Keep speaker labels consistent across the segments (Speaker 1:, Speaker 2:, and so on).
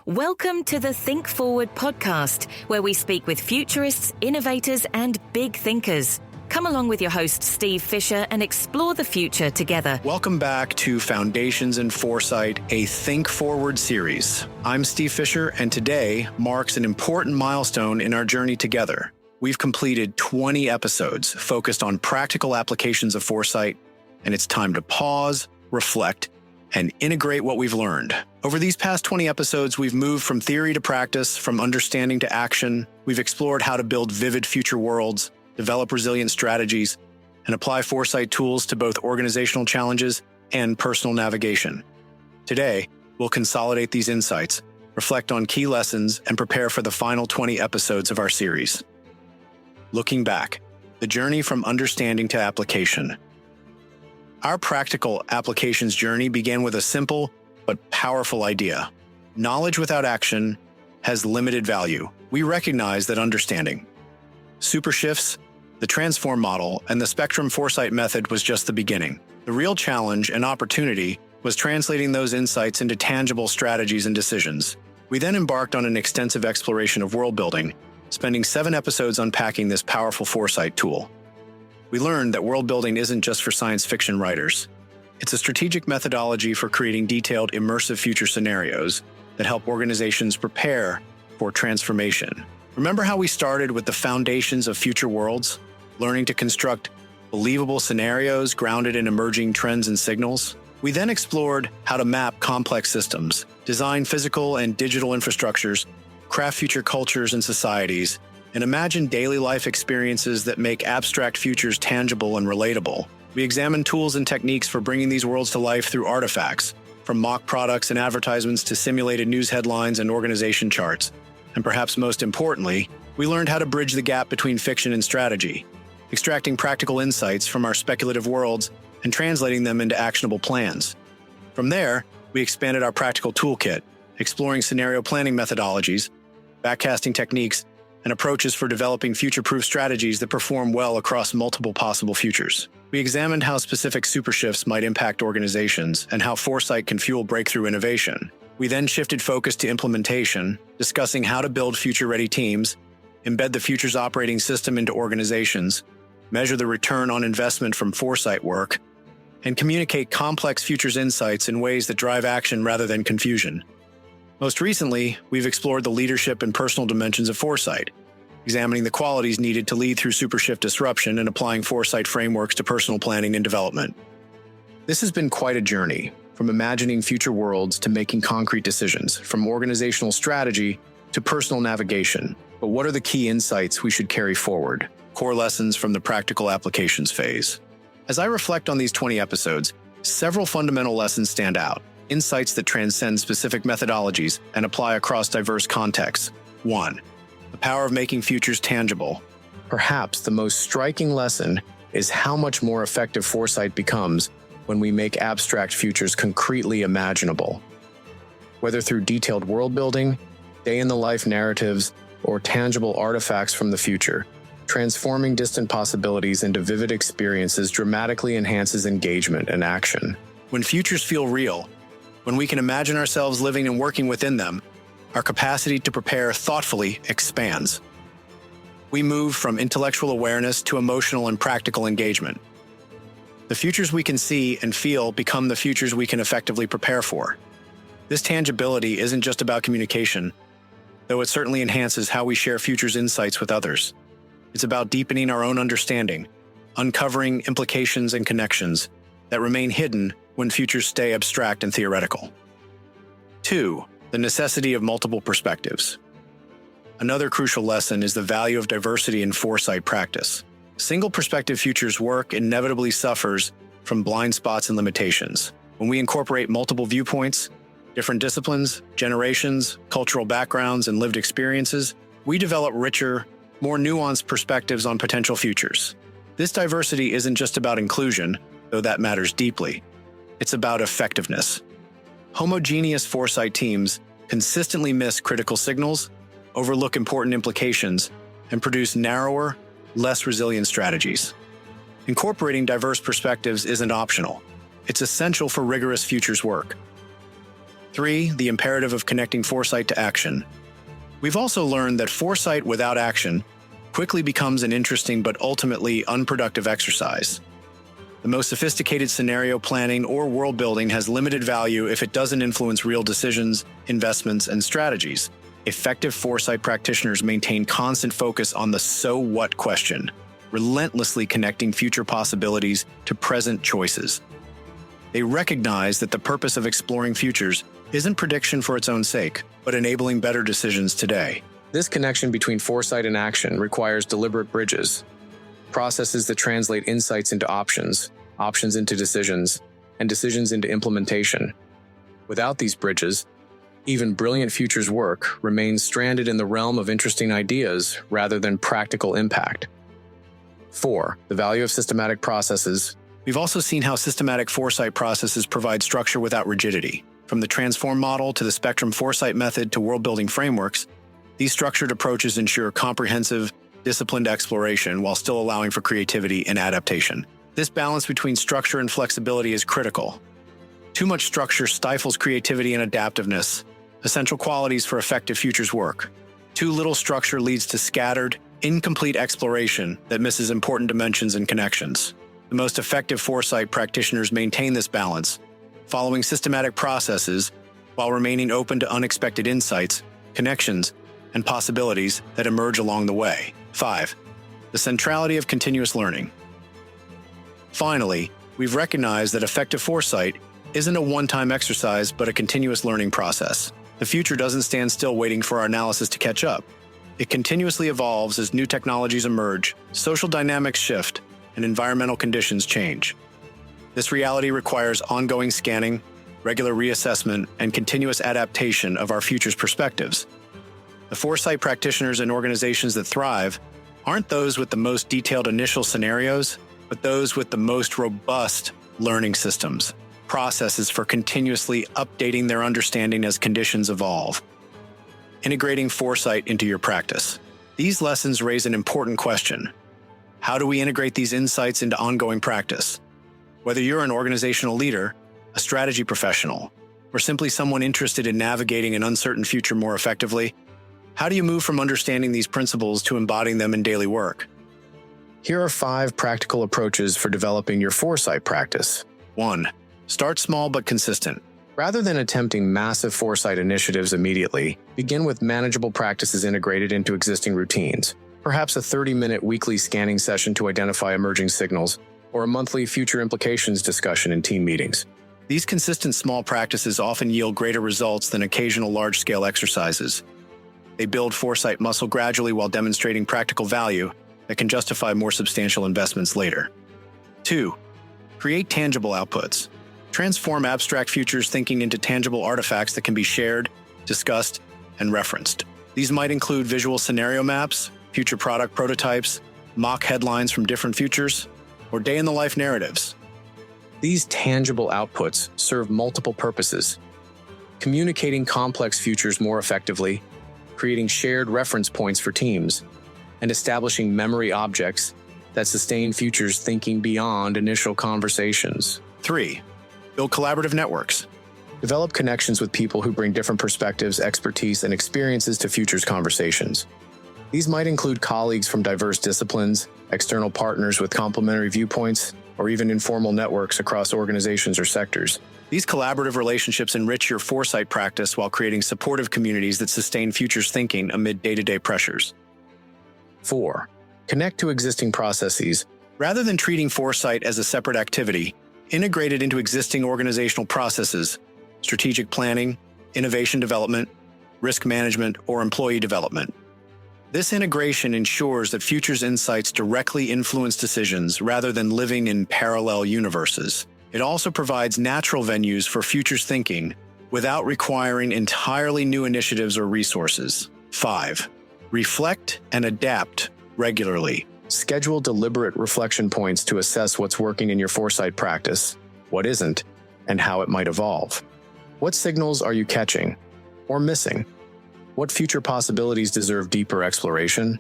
Speaker 1: Welcome to the Think Forward podcast, where we speak with futurists, innovators, and big thinkers. Come along with your host, Steve Fisher, and explore the future together.
Speaker 2: Welcome back to Foundations in Foresight, a Think Forward series. I'm Steve Fisher, and today marks an important milestone in our journey together. We've completed 20 episodes focused on practical applications of foresight, and it's time to pause, reflect, and integrate what we've learned. Over these past 20 episodes, we've moved from theory to practice, from understanding to action. We've explored how to build vivid future worlds, develop resilient strategies, and apply foresight tools to both organizational challenges and personal navigation. Today, we'll consolidate these insights, reflect on key lessons, and prepare for the final 20 episodes of our series. Looking back, the journey from understanding to application. Our practical applications journey began with a simple but powerful idea. Knowledge without action has limited value. We recognize that understanding super shifts, the transform model, and the spectrum foresight method was just the beginning. The real challenge and opportunity was translating those insights into tangible strategies and decisions. We then embarked on an extensive exploration of world building, spending 7 episodes unpacking this powerful foresight tool. We learned that world building isn't just for science fiction writers. It's a strategic methodology for creating detailed, immersive future scenarios that help organizations prepare for transformation. Remember how we started with the foundations of future worlds, learning to construct believable scenarios grounded in emerging trends and signals? We then explored how to map complex systems, design physical and digital infrastructures, craft future cultures and societies, and imagine daily life experiences that make abstract futures tangible and relatable. We examined tools and techniques for bringing these worlds to life through artifacts, from mock products and advertisements to simulated news headlines and organization charts. And perhaps most importantly, we learned how to bridge the gap between fiction and strategy, extracting practical insights from our speculative worlds and translating them into actionable plans. From there, we expanded our practical toolkit, exploring scenario planning methodologies, backcasting techniques, and approaches for developing future-proof strategies that perform well across multiple possible futures. We examined how specific super shifts might impact organizations and how foresight can fuel breakthrough innovation. We then shifted focus to implementation, discussing how to build future-ready teams, embed the future's operating system into organizations, measure the return on investment from foresight work, and communicate complex futures insights in ways that drive action rather than confusion. Most recently, we've explored the leadership and personal dimensions of foresight, examining the qualities needed to lead through super shift disruption and applying foresight frameworks to personal planning and development. This has been quite a journey, from imagining future worlds to making concrete decisions, from organizational strategy to personal navigation. But what are the key insights we should carry forward? Core lessons from the practical applications phase. As I reflect on these 20 episodes, several fundamental lessons stand out. Insights that transcend specific methodologies and apply across diverse contexts. 1. The power of making futures tangible. Perhaps the most striking lesson is how much more effective foresight becomes when we make abstract futures concretely imaginable. Whether through detailed world building, day-in-the-life narratives, or tangible artifacts from the future, transforming distant possibilities into vivid experiences dramatically enhances engagement and action. When futures feel real, when we can imagine ourselves living and working within them, our capacity to prepare thoughtfully expands. We move from intellectual awareness to emotional and practical engagement. The futures we can see and feel become the futures we can effectively prepare for. This tangibility isn't just about communication, though it certainly enhances how we share futures insights with others. It's about deepening our own understanding, uncovering implications and connections that remain hidden when futures stay abstract and theoretical. 2. The necessity of multiple perspectives. Another crucial lesson is the value of diversity in foresight practice. Single perspective futures work inevitably suffers from blind spots and limitations. When we incorporate multiple viewpoints, different disciplines, generations, cultural backgrounds, and lived experiences, we develop richer, more nuanced perspectives on potential futures. This diversity isn't just about inclusion, though that matters deeply. It's about effectiveness. Homogeneous foresight teams consistently miss critical signals, overlook important implications, and produce narrower, less resilient strategies. Incorporating diverse perspectives isn't optional. It's essential for rigorous futures work. 3. The imperative of connecting foresight to action. We've also learned that foresight without action quickly becomes an interesting but ultimately unproductive exercise. The most sophisticated scenario planning or world building has limited value if it doesn't influence real decisions, investments, and strategies. Effective foresight practitioners maintain constant focus on the so what question, relentlessly connecting future possibilities to present choices. They recognize that the purpose of exploring futures isn't prediction for its own sake, but enabling better decisions today. This connection between foresight and action requires deliberate bridges, processes that translate insights into options, options into decisions, and decisions into implementation. Without these bridges, even brilliant futures work remains stranded in the realm of interesting ideas rather than practical impact. 4. The value of systematic processes. We've also seen how systematic foresight processes provide structure without rigidity. From the transform model to the spectrum foresight method to world-building frameworks, these structured approaches ensure comprehensive, disciplined exploration while still allowing for creativity and adaptation. This balance between structure and flexibility is critical. Too much structure stifles creativity and adaptiveness, essential qualities for effective futures work. Too little structure leads to scattered, incomplete exploration that misses important dimensions and connections. The most effective foresight practitioners maintain this balance, following systematic processes while remaining open to unexpected insights, connections, and possibilities that emerge along the way. 5. The centrality of continuous learning. Finally, we've recognized that effective foresight isn't a one-time exercise but a continuous learning process. The future doesn't stand still waiting for our analysis to catch up. It continuously evolves as new technologies emerge, social dynamics shift, and environmental conditions change. This reality requires ongoing scanning, regular reassessment, and continuous adaptation of our future's perspectives. The foresight practitioners and organizations that thrive aren't those with the most detailed initial scenarios, but those with the most robust learning systems, processes for continuously updating their understanding as conditions evolve. Integrating foresight into your practice. These lessons raise an important question. How do we integrate these insights into ongoing practice? Whether you're an organizational leader, a strategy professional, or simply someone interested in navigating an uncertain future more effectively, how do you move from understanding these principles to embodying them in daily work? Here are 5 practical approaches for developing your foresight practice. 1. Start small but consistent. Rather than attempting massive foresight initiatives immediately, begin with manageable practices integrated into existing routines. Perhaps a 30-minute weekly scanning session to identify emerging signals, or a monthly future implications discussion in team meetings. These consistent small practices often yield greater results than occasional large-scale exercises. They build foresight muscle gradually while demonstrating practical value that can justify more substantial investments later. 2. Create tangible outputs. Transform abstract futures thinking into tangible artifacts that can be shared, discussed, and referenced. These might include visual scenario maps, future product prototypes, mock headlines from different futures, or day-in-the-life narratives. These tangible outputs serve multiple purposes: communicating complex futures more effectively, creating shared reference points for teams, and establishing memory objects that sustain futures thinking beyond initial conversations. 3. Build collaborative networks. Develop connections with people who bring different perspectives, expertise, and experiences to futures conversations. These might include colleagues from diverse disciplines, external partners with complementary viewpoints, or even informal networks across organizations or sectors. These collaborative relationships enrich your foresight practice while creating supportive communities that sustain futures thinking amid day-to-day pressures. 4. Connect to existing processes. Rather than treating foresight as a separate activity, integrate it into existing organizational processes, strategic planning, innovation development, risk management, or employee development. This integration ensures that futures insights directly influence decisions rather than living in parallel universes. It also provides natural venues for futures thinking without requiring entirely new initiatives or resources. 5. Reflect and adapt regularly. Schedule deliberate reflection points to assess what's working in your foresight practice, what isn't, and how it might evolve. What signals are you catching or missing? What future possibilities deserve deeper exploration?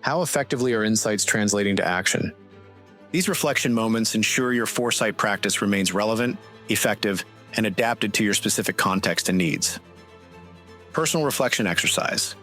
Speaker 2: How effectively are insights translating to action? These reflection moments ensure your foresight practice remains relevant, effective, and adapted to your specific context and needs. Personal reflection exercise.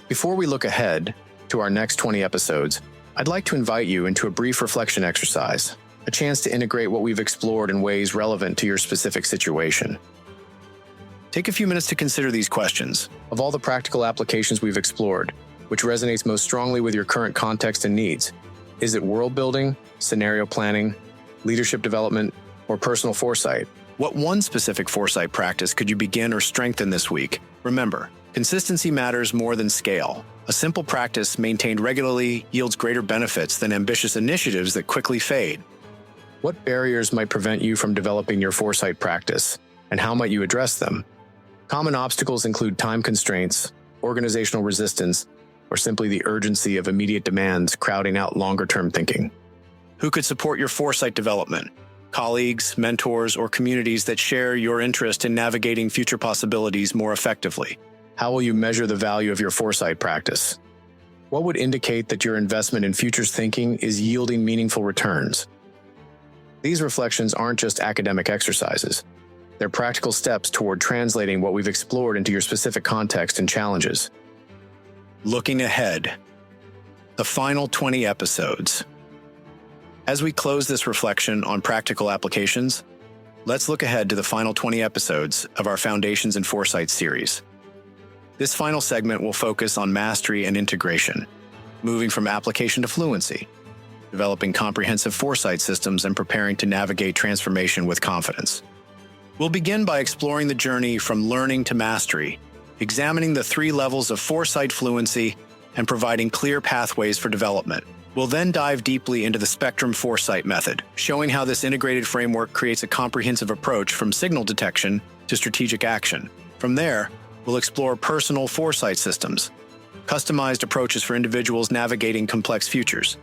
Speaker 2: Before we look ahead to our next 20 episodes, I'd like to invite you into a brief reflection exercise, a chance to integrate what we've explored in ways relevant to your specific situation. Take a few minutes to consider these questions. Of all the practical applications we've explored, which resonates most strongly with your current context and needs? Is it world building, scenario planning, leadership development, or personal foresight? What one specific foresight practice could you begin or strengthen this week? Remember, consistency matters more than scale. A simple practice maintained regularly yields greater benefits than ambitious initiatives that quickly fade. What barriers might prevent you from developing your foresight practice, and how might you address them? Common obstacles include time constraints, organizational resistance, or simply the urgency of immediate demands crowding out longer-term thinking. Who could support your foresight development? Colleagues, mentors, or communities that share your interest in navigating future possibilities more effectively? How will you measure the value of your foresight practice? What would indicate that your investment in futures thinking is yielding meaningful returns? These reflections aren't just academic exercises. They're practical steps toward translating what we've explored into your specific context and challenges. Looking ahead. The final 20 episodes. As we close this reflection on practical applications, let's look ahead to the final 20 episodes of our Foundations in Foresight series. This final segment will focus on mastery and integration, moving from application to fluency, developing comprehensive foresight systems, and preparing to navigate transformation with confidence. We'll begin by exploring the journey from learning to mastery, examining the 3 levels of foresight fluency, and providing clear pathways for development. We'll then dive deeply into the spectrum foresight method, showing how this integrated framework creates a comprehensive approach from signal detection to strategic action. From there, we'll explore personal foresight systems, customized approaches for individuals navigating complex futures.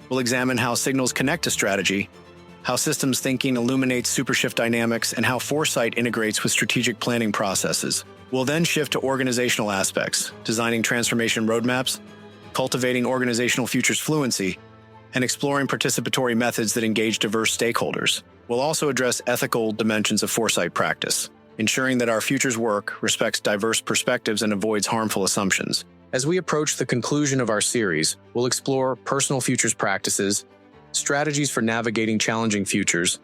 Speaker 2: We'll examine how signals connect to strategy, how systems thinking illuminates supershift dynamics, and how foresight integrates with strategic planning processes. We'll then shift to organizational aspects, designing transformation roadmaps, cultivating organizational futures fluency, and exploring participatory methods that engage diverse stakeholders. We'll also address ethical dimensions of foresight practice, ensuring that our futures work respects diverse perspectives and avoids harmful assumptions. As we approach the conclusion of our series, we'll explore personal futures practices, strategies for navigating challenging futures,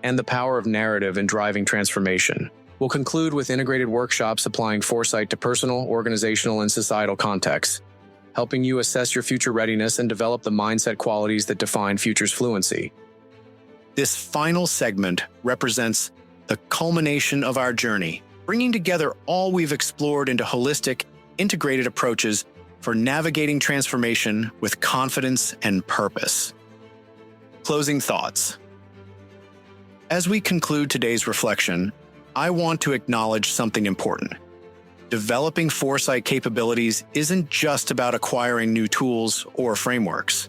Speaker 2: and the power of narrative in driving transformation. We'll conclude with integrated workshops applying foresight to personal, organizational, and societal contexts, helping you assess your future readiness and develop the mindset qualities that define futures fluency. This final segment represents the culmination of our journey, bringing together all we've explored into holistic, integrated approaches for navigating transformation with confidence and purpose. Closing thoughts. As we conclude today's reflection, I want to acknowledge something important. Developing foresight capabilities isn't just about acquiring new tools or frameworks.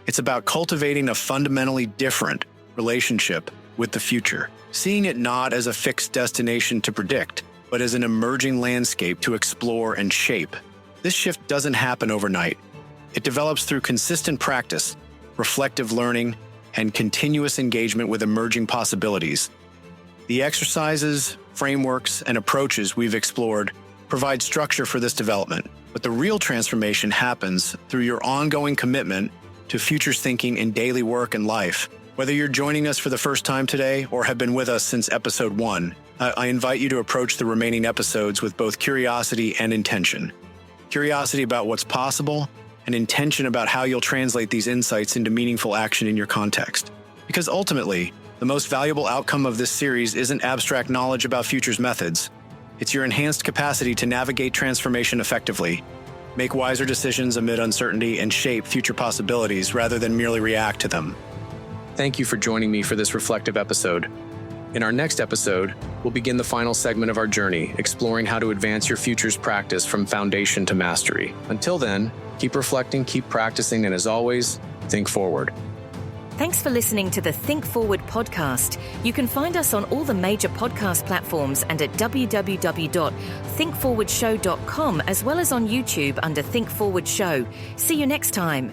Speaker 2: It's about cultivating a fundamentally different relationship with the future, seeing it not as a fixed destination to predict, but as an emerging landscape to explore and shape. This shift doesn't happen overnight. It develops through consistent practice, reflective learning, and continuous engagement with emerging possibilities. The exercises, frameworks, and approaches we've explored provide structure for this development, but the real transformation happens through your ongoing commitment to futures thinking in daily work and life. Whether you're joining us for the first time today or have been with us since episode 1, I invite you to approach the remaining episodes with both curiosity and intention. Curiosity about what's possible, and intention about how you'll translate these insights into meaningful action in your context. Because ultimately, the most valuable outcome of this series isn't abstract knowledge about futures methods. It's your enhanced capacity to navigate transformation effectively, make wiser decisions amid uncertainty, and shape future possibilities rather than merely react to them. Thank you for joining me for this reflective episode. In our next episode, we'll begin the final segment of our journey, exploring how to advance your futures practice from foundation to mastery. Until then, keep reflecting, keep practicing, and as always, think forward.
Speaker 1: Thanks for listening to the Think Forward podcast. You can find us on all the major podcast platforms and at www.thinkforwardshow.com, as well as on YouTube under Think Forward Show. See you next time.